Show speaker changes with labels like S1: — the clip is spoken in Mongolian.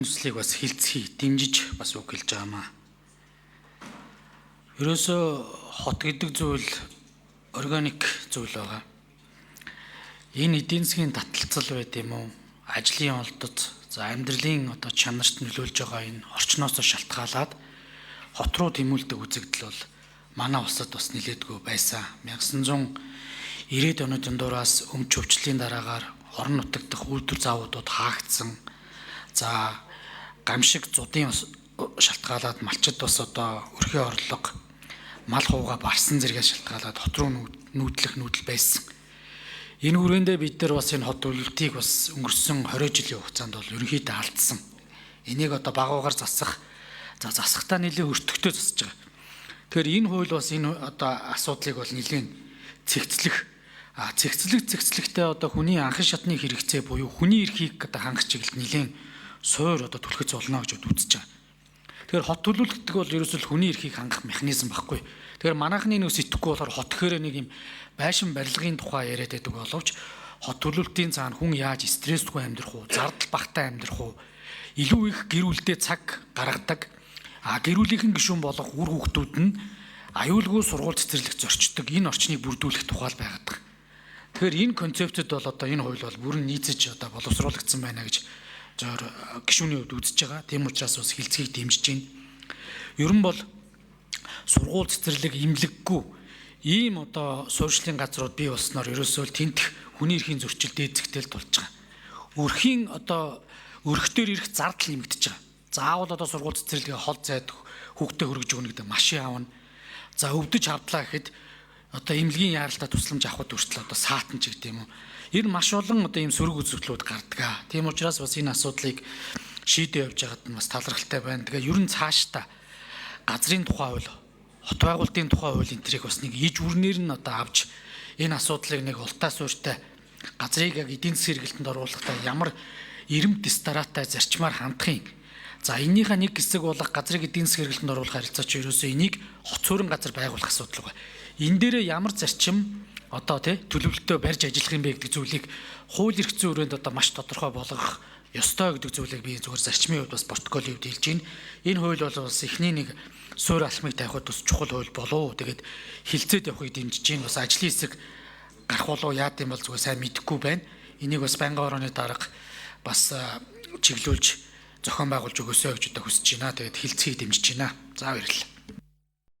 S1: Нүслийг бас хилцхий дэмжиж бас үг хэлж байгаамаа. Ерөөсөө хот гэдэг зүйл органик зүйл байгаа. Энэ эдийн засгийн таталцал байт юм уу? Ажлын олдод, за амьдралын чанарт нөлөөлж байгаа энэ орчноос шалтгаалаад хот руу тэмүүлдэг үзэгдэл бол манай улсад бас нэлээдгүй байсан. 1990-ад оны дундуураас өмч өвчлөлийн дараагаар орон нутаг дахь үйлдвэр заавуудууд хаагдсан. За гамшиг зудын шалтгаалаад малчид бас өрхийн орлого мал хууга барсан зэрэг шалтгаалаад хот руу нүүдлэх байсан. Энэ хүрээндээ бид нар бас энэ хот төлөвлөлтийг бас өнгөрсөн 20 жилийн хугацаанд бол ерөнхийдөө алдсан. Энийг багуугаар засахтаа нэлээд өртөгтэй засаж байгаа. Тэгэхээр энэ хууль бас энэ асуудлыг бол нэлээд цэгцлэгтэй хүний анхан шатны хэрэгцээ буюу хүний эрхийг хангах чиглэлд нэлээд суур түлхэж болно гэж үзэж байгаа. Тэгэхээр хот төлөвлөлт бол ерөөсөө хүний эрхийг хангах механизм байхгүй. Тэгэхээр манайхны нэг сэтгэхгүй болохоор хот гэхээр нэг юм байшин барилгын тухай яриад байдаг боловч хот төлөвлөлтийн цаана хүн яаж стрессгүй амьдрах уу, зардал багтаа амьдрах уу, илүү их гэр бүлдээ цаг гаргадаг, гэр бүлийнхэн гишүүн болох үр хүүхдүүд нь аюулгүй сургууль цэцэрлэгт зорчдог энэ орчныг бүрдүүлэх тухай байгаад байгаа. Тэгэхээр энэ концептэд бол энэ хууль бол бүрэн нийцэж боловсруулагдсан байна гэж гишүүний хувьд үзэж байгаа. Тийм учраас бас хилцгийг дэмжиж байна. Ер нь бол сургууль цэцэрлэг имлэггүй ийм суурьшлийн газрууд бий болсноор ерөөсөө тентх хүний эрхийн зөрчил дээд зэгтэл тулж байгаа. Өрхийн өрхтөр ирэх зардал нэмэгдэж байгаа. Заавал сургууль цэцэрлэгээ хол зайд хүүхдээ хөргөж өгнө гэдэг машин аавна. За өвдөж хавдлаа гэхэд эмнэлгийн яаралтай тусламж авахд хүртэл саатан ч гэдэг юм уу. Энэ маш олон ийм сөрөг үзэгдлүүд гардаг. Тийм учраас бас энэ асуудлыг шийдэж явж байгаад нь бас талархалтай байна. Тэгээ ер нь цаашдаа газрын тухай хууль, хот байгуулалтын тухай хууль энэ төрийг бас нэг иж үрнээр нь авч энэ асуудлыг нэг ултаа суурьтай газрыг яг эдийн засгийн хэрэгэлтэнд оруулахдаа ямар эрэмт стандарттай зарчмаар хандах юм. За эннийхээ нэг хэсэг болох газрыг эдийн засгийн хэрэгэлтэнд оруулах харилцаа чи ерөөсөө энийг хот суурин газар байгуулах асуудал байна. Энэ дээрээ ямар зарчим төлөвлөлтөө барьж ажиллах юм бэ гэдэг зүйлийг хууль эрх зүйн хүрээнд маш тодорхой болгох ёстой гэдэг зүйлийг би зөвхөн зарчмын хувьд бас протоколын хувьд хэлж байна. Энэ хууль бол бас эхний нэг суурь алхмыг тавихад бас чухал хууль болов. Тэгээд хилцээд явахыг дэмжиж байна. Бас ажлын хэсэг гарах болов яад юм бол зүгээр сайн мэдэхгүй байна. Энийг бас байнгын орооны дарга бас чиглүүлж зохион байгуулж өгөөсэй гэж хүсэж байна. Тэгээд хилцгийг дэмжиж байна. За баярлалаа.